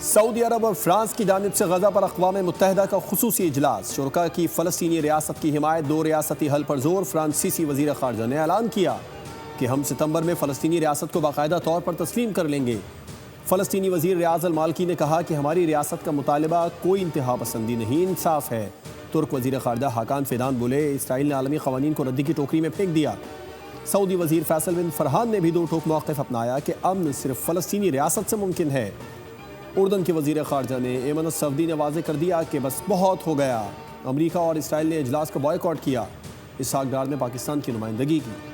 Saudi अरब और France की जानिब से गजा पर अक़वाम मुत्तहिदा का खुसूसी इजलास। शुरका की फ़लस्तीनी रियासत की हिमायत, दो रियासती हल पर जोर। फ्रांसीसी वज़ीर ख़ारजा ने ऐलान किया कि हम सितंबर में फ़लस्तीनी रियासत को बाकायदा तौर पर तस्लीम कर लेंगे। फ़लस्तीनी वज़ीर रियाज़ अल मालकी ने कहा कि हमारी रियासत का मुतालबा कोई इंतहा पसंदी नहीं, इंसाफ है। तुर्क वज़ीर ख़ारजा हाकान फ़िदान बोले, इसराइल ने आलमी क़वानीन को रद्दी की टोकरी में फेंक दिया। सऊदी वज़ीर फैसल बिन फरहान ने भी दो टोक मौक़िफ़ अपनाया कि अमन सिर्फ फ़लस्तीनी रियासत से मुमकिन है। उर्दन के वज़ीर ख़ारजा ने एमन सऊदी ने वाज़े कर दिया कि बस बहुत हो गया। अमरीका और इसराइल ने इजलास का बॉयकॉट किया। इसहाक डार ने पाकिस्तान की नुमाइंदगी की।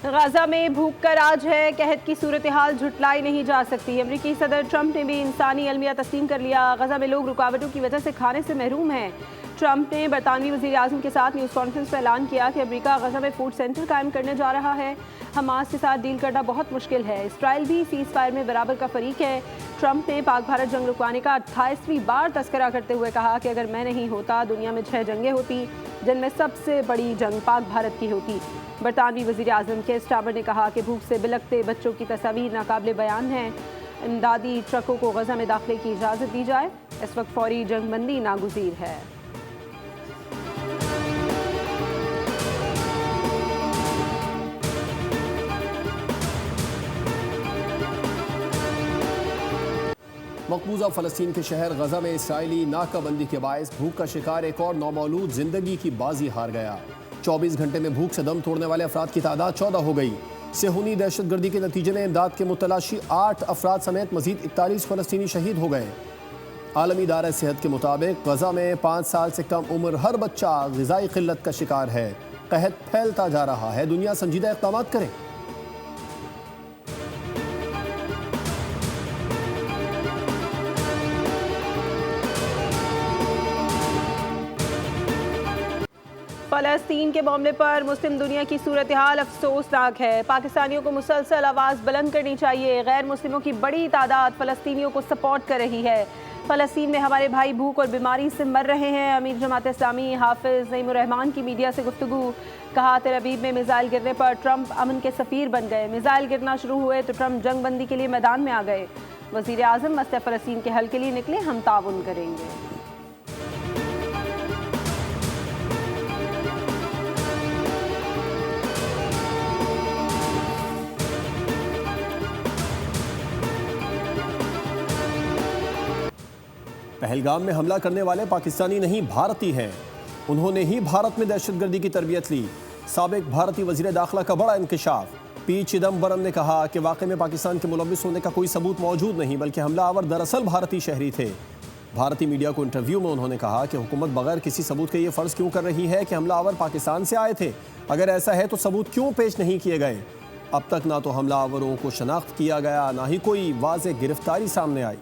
गाजा में भूख का राज है, कहत की सूरत हाल झुटलाई नहीं जा सकती। अमरीकी सदर ट्रंप ने भी इंसानी अलमिया तस्लीम कर लिया। गाजा में लोग रुकावटों की वजह से खाने से महरूम हैं। ट्रंप ने बरतानवी वज़ीर आज़म के साथ न्यूज़ कॉन्फ्रेंस में ऐलान किया कि अमरीका गाजा में फूड सेंटर कायम करने जा रहा है। हमास के साथ डील करना बहुत मुश्किल है। इसराइल भी सीज़ फायर में बराबर का फरीक है। ट्रंप ने पाक भारत जंग रुकवाने का 28वीं बार तस्करा करते हुए कहा कि अगर मैं नहीं होता दुनिया में 6 जंगें होती, जिनमें सबसे बड़ी जंग पाक भारत की होती। बरतानवी वज़ीर आज़म के स्टामर ने कहा कि भूख से बिलखते बच्चों की तस्वीर नाकाबिले बयान है। इमदादी ट्रकों को गजा में दाखिले की इजाज़त दी जाए। इस वक्त फौरी जंगबंदी नागुज़ीर है। मकबूजा फ़लस्तीन के शहर गजा में इसराइली नाकाबंदी के बायस भूख का शिकार एक और नौमौलूद जिंदगी की बाजी हार गया। 24 घंटे में भूख से दम तोड़ने वाले अफराद की तादाद 14 हो गई। सेहूनी दहशतगर्दी के नतीजे में इमदाद के मुतलाशी 8 अफराद समेत मजीद 41 फ़लस्तीनी शहीद हो गए। आलमी इदारा सेहत के मुताबिक गजा में 5 साल से कम उम्र हर बच्चा ग़िज़ाई क़िल्लत का शिकार है। कहत फैलता जा रहा है, दुनिया संजीदा इक़दाम करे। फ़लस्तीन के मामले पर मुस्लिम दुनिया की सूरत हाल अफसोसनाक है। पाकिस्तानियों को मुसलसल आवाज़ बुलंद करनी चाहिए। गैर मुस्लिमों की बड़ी तादाद फ़लस्तीनियों को सपोर्ट कर रही है। फ़लस्तीन में हमारे भाई भूख और बीमारी से मर रहे हैं। अमीर जमात इस्लामी हाफिज़ नईमुर रहमान की मीडिया से गुफ्तगू। कहा, तेल अवीव में मिसाइल गिरने पर ट्रंप अमन के सफ़ीर बन गए। मिसाइल गिरना शुरू हुए तो ट्रंप जंगबंदी के लिए मैदान में आ गए। वज़ीर आज़म मसले फ़लस्तीन के हल के लिए निकले, हम ताउन करेंगे। पहलगाम में हमला करने वाले पाकिस्तानी नहीं भारतीय हैं। उन्होंने ही भारत में दहशतगर्दी की तरबियत ली। साबिक भारतीय वज़ीर दाखिला का बड़ा इंकशाफ। पी चिदम्बरम ने कहा कि वाक़ई में पाकिस्तान के मुलव्विस होने का कोई सबूत मौजूद नहीं, बल्कि हमलावर दरअसल भारतीय शहरी थे। भारतीय मीडिया को इंटरव्यू में उन्होंने कहा कि हुकूमत बगैर किसी सबूत के ये फ़र्ज़ क्यों कर रही है कि हमलावर पाकिस्तान से आए थे। अगर ऐसा है तो सबूत क्यों पेश नहीं किए गए। अब तक ना तो हमलावरों को शनाख्त किया गया, ना ही कोई वाज़ेह गिरफ्तारी सामने आई।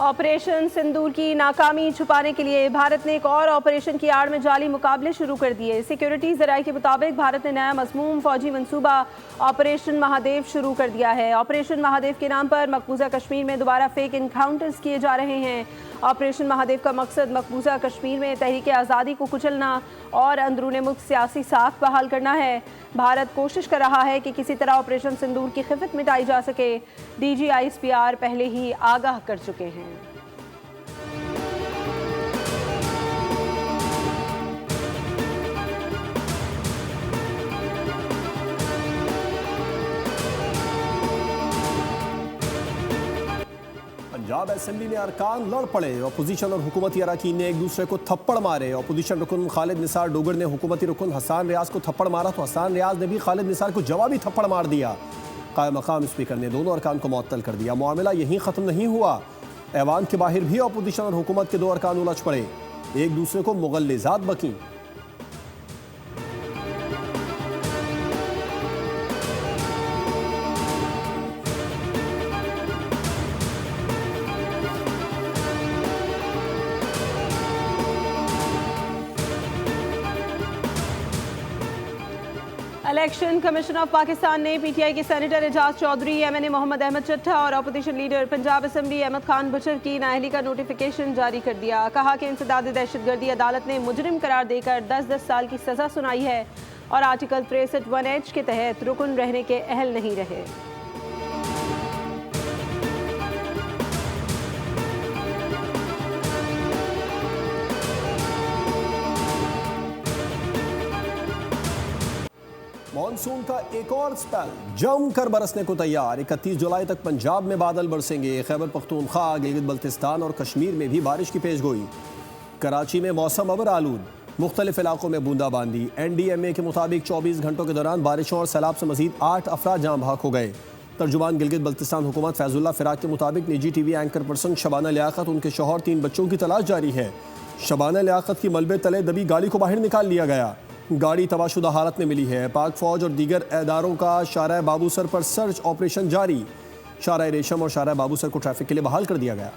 ऑपरेशन सिंदूर की नाकामी छुपाने के लिए भारत ने एक और ऑपरेशन की आड़ में जाली मुकाबले शुरू कर दिए। सिक्योरिटी ज़राए के मुताबिक भारत ने नया मज़मूम फौजी मंसूबा ऑपरेशन महादेव शुरू कर दिया है। ऑपरेशन महादेव के नाम पर मकबूजा कश्मीर में दोबारा फेक इनकाउंटर्स किए जा रहे हैं। ऑपरेशन महादेव का मकसद मकबूजा कश्मीर में तहरीक आज़ादी को कुचलना और अंदरूनी मुल्क सियासी साख बहाल करना है। भारत कोशिश कर रहा है कि किसी तरह ऑपरेशन सिंदूर की खिफत मिटाई जा सके। DGISPR पहले ही आगाह कर चुके हैं। पंजाब असेंबली में अरकान लड़ पड़े। अपोजिशन और हुकूमती अरकान ने एक दूसरे को थप्पड़ मारे। अपोजिशन रुकन खालिद निसार डोगर ने हुकूमती रुकन हसान रियाज को थप्पड़ मारा तो हसान रियाज ने भी खालिद निसार को जवाबी थप्पड़ मार दिया। कायम मकाम स्पीकर ने दोनों अरकान को मुअत्तल कर दिया। मामला यहीं ख़त्म नहीं हुआ, ऐवान के बाहर भी अपोजिशन और हुकूमत के दो अरकान उलझ पड़े, एक दूसरे को मुगल्लिज़ात बकीं। इलेक्शन कमीशन ऑफ पाकिस्तान ने पीटीआई के सेनेटर एजाज चौधरी, एमएनए मोहम्मद अहमद चट्टा और opposition leader Punjab assembly Ahmed Khan Bashar की नाअहली का नोटिफिकेशन जारी कर दिया। कहा कि इंसदाद दहशतगर्दी अदालत ने मुजरिम करार देकर 10-10 साल की सजा सुनाई है और आर्टिकल 63(1)H के तहत रुकन रहने के अहल नहीं रहे। मॉनसून का एक और स्पेल जमकर बरसने को तैयार। 31 जुलाई तक पंजाब में बादल बरसेंगे। खैबर पख्तूनख्वा, गिलगित बल्तिस्तान और कश्मीर में भी बारिश की पेशगोई। कराची में मौसम अबर आलूद, मुख्तलिफ इलाकों में बूंदाबांदी। NDMA के मुताबिक 24 घंटों के दौरान बारिशों और सैलाब से मजीद 8 अफराद जाँ बहक हो गए। तर्जुमान गिलगित बल्तिस्तान हुकूमत फैजुल्ला फिराक के मुताबिक निजी TV anchor person Shabana Liaquat, उनके शौहर 3 बच्चों की तलाश जारी है। शबाना लियाकत की मलबे तले दबी गाड़ी को बाहर निकाल लिया गया। गाड़ी तबाशुदा हालत में मिली है। पाक फौज और दीगर इदारों का शारा बाबूसर पर सर्च ऑपरेशन जारी। शारा रेशम और शारा बाबूसर को ट्रैफिक के लिए बहाल कर दिया गया।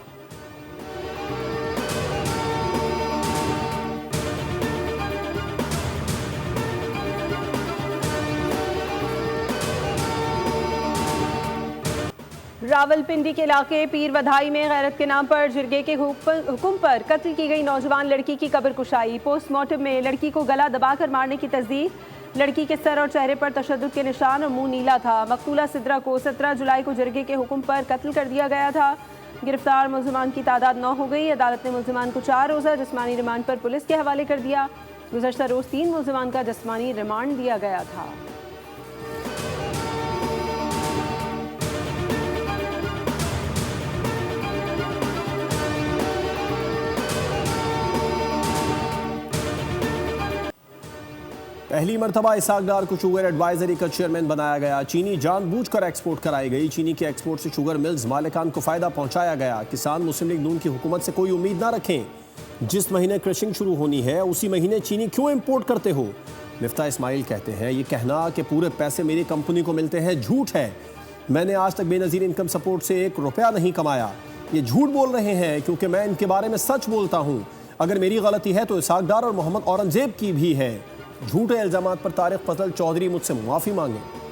रावलपिंडी के इलाके पीर वधाई में गैरत के नाम पर जिरगे के हुक्म पर कत्ल की गई नौजवान लड़की की कब्र कुशाई। पोस्टमार्टम में लड़की को गला दबाकर मारने की तस्दीक। लड़की के सर और चेहरे पर तशद्दुद के निशान और मुंह नीला था। मकतूला सिद्रा को 17 जुलाई को जिरगे के हुक्म पर कत्ल कर दिया गया था। गिरफ्तार मुल्ज़िमान की तादाद 9 हो गई। अदालत ने मुल्ज़िमान को 4 रोज़ा जिस्मानी रिमांड पर पुलिस के हवाले कर दिया। गुज़श्ता रोज़ 3 मुल्ज़िमान का जिस्मानी रिमांड दिया गया था। पहली मरतबा इसहाक डार को शुगर एडवाइजरी का चेयरमैन बनाया गया। चीनी जानबूझकर एक्सपोर्ट कराई गई। चीनी के एक्सपोर्ट से शुगर मिल्स मालिकान को फ़ायदा पहुंचाया गया। किसान मुस्लिम लीग नून की हुकूमत से कोई उम्मीद ना रखें। जिस महीने क्रशिंग शुरू होनी है उसी महीने चीनी क्यों इम्पोर्ट करते हो? मिफ्ता इस्माइल कहते हैं ये कहना कि पूरे पैसे मेरी कंपनी को मिलते हैं झूठ है। मैंने आज तक बेनज़ीर इनकम सपोर्ट से 1 रुपया नहीं कमाया। ये झूठ बोल रहे हैं क्योंकि मैं इनके बारे में सच बोलता हूँ। अगर मेरी गलती है तो इसहाक डार और मोहम्मद औरंगजेब की भी है। झूठे इल्जामात पर तारिक फजल चौधरी मुझसे माफी मांगे।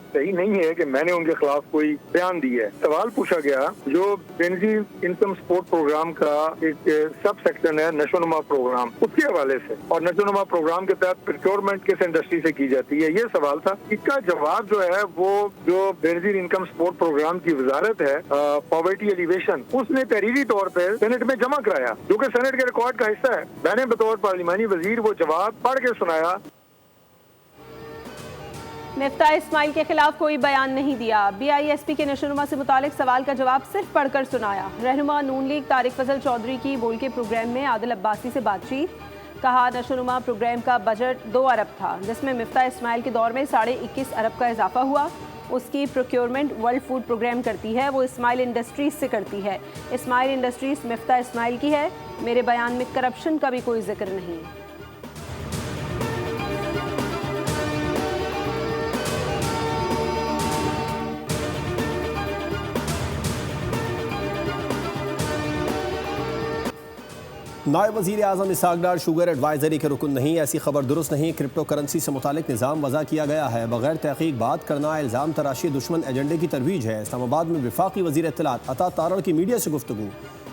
सही नहीं है कि मैंने उनके खिलाफ कोई बयान दिया है। सवाल पूछा गया जो बेनजीर इनकम सपोर्ट प्रोग्राम का एक सब सेक्शन है नशोनुमा प्रोग्राम, उसके हवाले से, और नशोनुमा प्रोग्राम के तहत प्रोक्योरमेंट किस इंडस्ट्री से की जाती है, ये सवाल था। इसका जवाब जो है वो जो बेनजीर इनकम सपोर्ट प्रोग्राम की वजारत है पॉवर्टी एलिवेशन, उसने तहरीरी तौर पर सेनेट में जमा कराया, जो कि सेनेट के रिकॉर्ड का हिस्सा है। मैंने बतौर पार्लिमानी वजीर वो जवाब पढ़ के सुनाया। मिफ्ता इस्माइल के खिलाफ कोई बयान नहीं दिया। BISP के नशोनुमा से मुतालिक सवाल का जवाब सिर्फ पढ़कर सुनाया। रहनुमा नून लीग तारिक फजल चौधरी की बोल के प्रोग्राम में आदिल अब्बासी से बातचीत। कहा नशोनुमा प्रोग्राम का बजट 2 अरब था, जिसमें मिफ्ता इस्माइल के दौर में 21.5 अरब का इजाफा हुआ। उसकी प्रोक्योरमेंट वर्ल्ड फूड प्रोग्राम करती है, वो इस्माइल इंडस्ट्रीज से करती है। इस्माइल इंडस्ट्रीज मिफ्ता इस्माइल की है। मेरे बयान में करप्शन का भी कोई जिक्र नहीं। नायब वज़ीर आज़म इसहाक डार शुगर एडवाइजरी के रुकन नहीं, ऐसी खबर दुरुस्त नहीं। क्रिप्टो करेंसी से मुतालिक निज़ाम वज़ा किया गया है। बगैर तहक़ीक़ बात करना इल्ज़ाम तराशी दुश्मन एजेंडे की तरवीज है। इस्लामाबाद में वफाकी वज़ीर इत्तलात अता तारड़ की मीडिया से गुफ्तगू।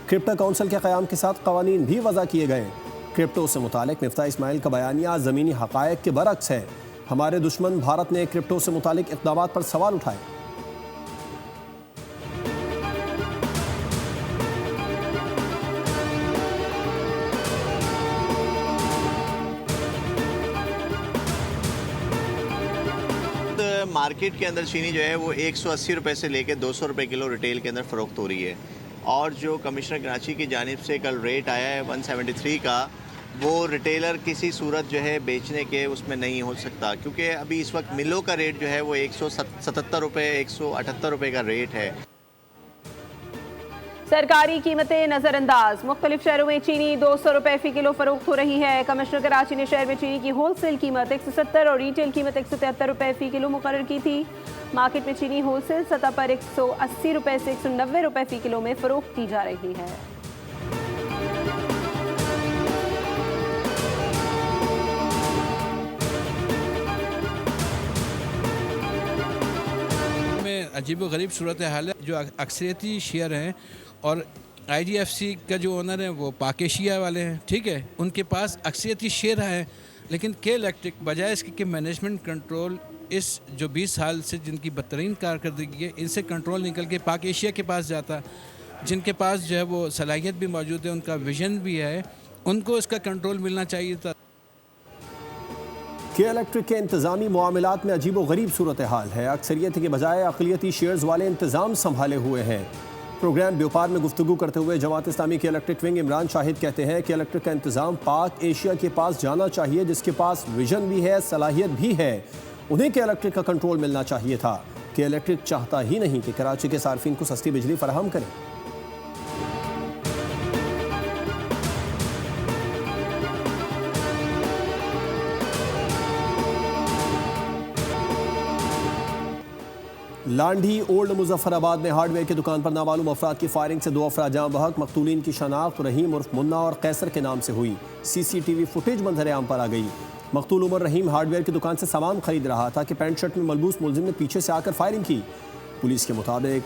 क्रिप्टो काउंसिल के क़याम के साथ क़वानीन भी वज़ा किए गए। क्रिप्टो से मुतालिक मिफ्ता इस्माइल का बयानिया ज़मीनी हक़ायक़ के बरक्स है। हमारे दुश्मन भारत ने क्रिप्टो से मुतालिक इक़दामात पर सवाल उठाए। मार्केट के अंदर चीनी जो है वो 180 रुपये से लेकर 200 रुपये किलो रिटेल के अंदर फ़रोख्त हो रही है। और जो कमिश्नर कराची की जानिब से कल रेट आया है 173 का, वो रिटेलर किसी सूरत जो है बेचने के उसमें नहीं हो सकता, क्योंकि अभी इस वक्त मिलों का रेट जो है वो 177 रुपये 178 रुपये का रेट है। सरकारी कीमतें नजरअंदाज। मुख्तलिफ शहरों में चीनी 200 रुपए फी किलो फरोख्त हो रही है। कमिश्नर कराची ने शहर में चीनी की होलसेल कीमत 170 और रिटेल कीमत 173 रुपए फी किलो मुकर्रर की थी। मार्केट में चीनी होलसेल सतह पर 180 रुपए से 190 रुपए फी किलो में फरोख्त की जा रही है। अजीबोगरीब सूरत हाल है। जो अक्सरियती शेयर हैं और IDFC का जो ओनर है वो पाकेशिया वाले हैं, ठीक है, उनके पास अक्सरियती शेयर हैं। लेकिन के इलेक्ट्रिक बजाय इसके कि मैनेजमेंट कंट्रोल इस जो 20 साल से जिनकी बदतरीन कारकर्दगी है इनसे कंट्रोल निकल के पाकेशिया के पास जाता, जिनके पास जो है वो सलाहियत भी मौजूद है, उनका विजन भी है, उनको इसका कंट्रोल मिलना चाहिए था। के इलेक्ट्रिक के इंतजामी मामलात में अजीब व गरीब सूरत हाल है। अक्सरियत के बजाय अक़लियती शेयर्स वाले इंतज़ाम संभाले हुए हैं। प्रोग्राम व्यापार में गुफ्तगू करते हुए जमात इस्लामी के इलेक्ट्रिक विंग इमरान शाहिद कहते हैं कि इलेक्ट्रिक का इंतज़ाम पाक एशिया के पास जाना चाहिए, जिसके पास विजन भी है, सलाहियत भी है। उन्हें के इलेक्ट्रिक का कंट्रोल मिलना चाहिए था। के इलेक्ट्रिक चाहता ही नहीं कि कराची के सार्फिन को सस्ती बिजली फराहम करें। लांडी ओल्ड मुजफ्फराबाद में हार्डवेयर की दुकान पर नामालूम अफराद की फायरिंग से 2 अफराद जाँ बहक। मकतूलीन की शनाख्त रहीम उर्फ मुन्ना और कैसर के नाम से हुई। CCTV फुटेज मंजर आम पर आ गई। मकतूल उमर रहीम हार्डवेयर की दुकान से सामान खरीद रहा था कि पैंट शर्ट में मलबूस मुलजिम ने पीछे से आकर फायरिंग की। पुलिस के मुताबिक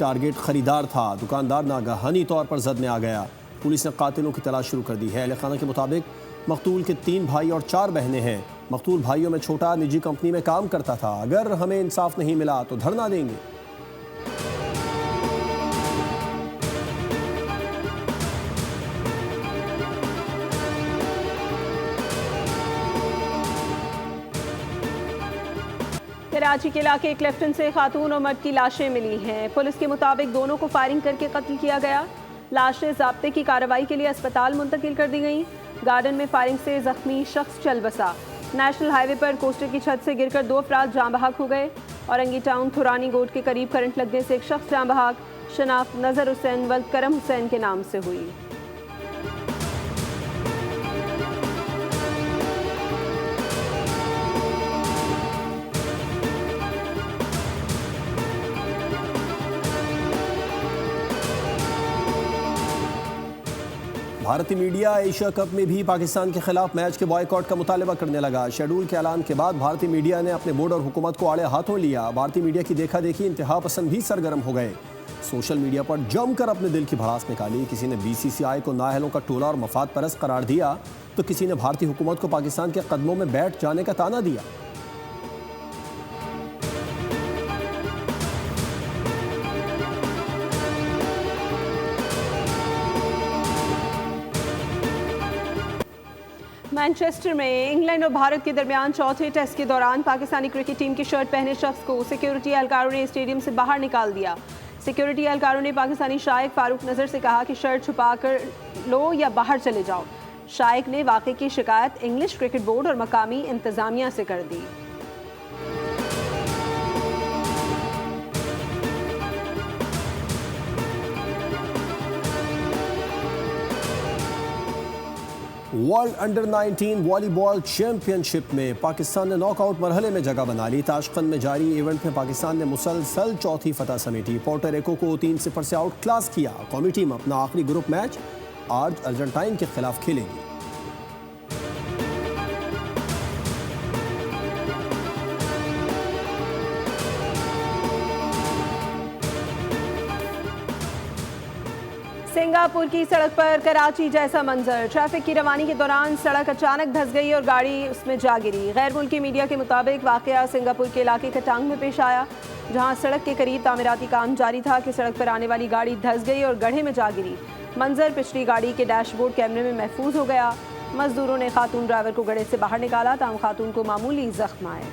टारगेट खरीदार था। दुकानदार नागहानी तौर पर जद में आ गया। पुलिस ने कातिलों की तलाश शुरू कर दी है। अहल खाना के मुताबिक मकतूल के 3 भाई और 4 बहनें हैं। मकतूल भाइयों में छोटा निजी कंपनी में काम करता था। अगर हमें इंसाफ नहीं मिला तो धरना देंगे। कराची के इलाके क्लिफ्टन से खातून और मर्द की लाशें मिली हैं। पुलिस के मुताबिक दोनों को फायरिंग करके कत्ल किया गया। लाशें ज़ाब्ते की कार्रवाई के लिए अस्पताल मुंतकिल कर दी गई। गार्डन में फायरिंग से जख्मी शख्स चल बसा। नेशनल हाईवे पर कोस्टर की छत से गिरकर 2 अफराद जाँ बहक हो गए। औरंगी टाउन थुरानी गोट के करीब करंट लगने से एक शख्स जाँ बहक। शनाख्त नज़र हुसैन व करम हुसैन के नाम से हुई। भारतीय मीडिया एशिया कप में भी पाकिस्तान के खिलाफ मैच के बॉयकॉट का मुतालबा करने लगा। शेड्यूल के ऐलान के बाद भारतीय मीडिया ने अपने बोर्ड और हुकूमत को आड़े हाथों लिया। भारतीय मीडिया की देखा देखी इंतहा पसंद भी सरगर्म हो गए। सोशल मीडिया पर जमकर अपने दिल की भड़ास निकाली। किसी ने BCCI को नाअहलों का टोला और मफाद परस्त करार दिया तो किसी ने भारतीय हुकूमत को पाकिस्तान के कदमों में बैठ जाने का ताना दिया। मैनचेस्टर में इंग्लैंड और भारत के दरमियान चौथे टेस्ट के दौरान पाकिस्तानी क्रिकेट टीम की शर्ट पहने शख्स को सिक्योरिटी एहलकारों ने स्टेडियम से बाहर निकाल दिया। सिक्योरिटी एहलकारों ने पाकिस्तानी शाइक फारूक नज़र से कहा कि शर्ट छुपा कर लो या बाहर चले जाओ। शाइक ने वाक़े की शिकायत इंग्लिश क्रिकेट बोर्ड और मकामी इंतज़ामिया से कर दी। वर्ल्ड अंडर 19 वॉलीबॉल चैंपियनशिप में पाकिस्तान ने नॉकआउट मरहले में जगह बना ली। ताशकंद में जारी इवेंट में पाकिस्तान ने मुसलसल चौथी फतह समेटी। पोर्टो रिको को 3-0 से आउट क्लास किया। कौमी टीम अपना आखिरी ग्रुप मैच आज अर्जेंटाइन के खिलाफ खेलेगी। सिंगापुर की सड़क पर कराची जैसा मंजर। ट्रैफिक की रवानी के दौरान सड़क अचानक धंस गई और गाड़ी उसमें जा गिरी। गैर मुल्की मीडिया के मुताबिक वाकया सिंगापुर के इलाके कटांग में पेश आया, जहां सड़क के करीब तामीराती काम जारी था कि सड़क पर आने वाली गाड़ी धंस गई और गड्ढे में जा गिरी। मंजर पिछली गाड़ी के डैशबोर्ड कैमरे में महफूज हो गया। मजदूरों ने खातून ड्राइवर को गड्ढे से बाहर निकाला, ताहम खातून को मामूली जख्म आए।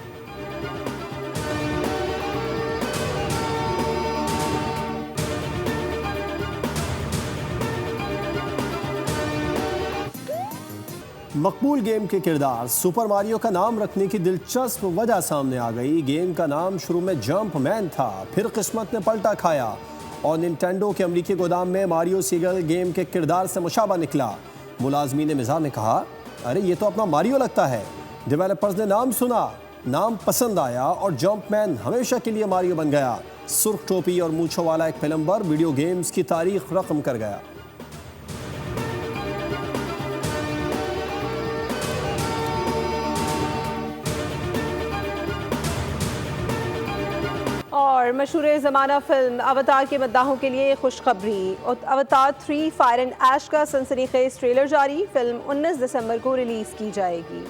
मकबूल गेम के किरदार सुपर मारियो का नाम रखने की दिलचस्प वजह सामने आ गई। गेम का नाम शुरू में जंप मैन था, फिर किस्मत ने पलटा खाया और निंटेंडो के अमरीकी गोदाम में मारियो सीगल गेम के किरदार से मुशाबा निकला। मुलाजमीन मिज़ाह में कहा, अरे ये तो अपना मारियो लगता है। डेवलपर्स ने नाम सुना, नाम पसंद आया और जंपमैन हमेशा के लिए मारियो बन गया। सुर्ख टोपी और मूंछों वाला एक प्लम्बर वीडियो गेम्स की तारीख रकम कर गया। और मशहूर ज़माना फिल्म अवतार के मद्दाहों के लिए खुशखबरी। अवतार 3 फायर एंड ऐश का सनसनीखेज ट्रेलर जारी। फिल्म 19 दिसंबर को रिलीज की जाएगी।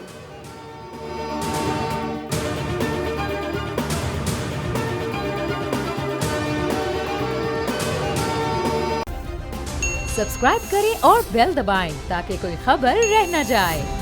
सब्सक्राइब करें और बेल दबाएं ताकि कोई खबर रह न जाए।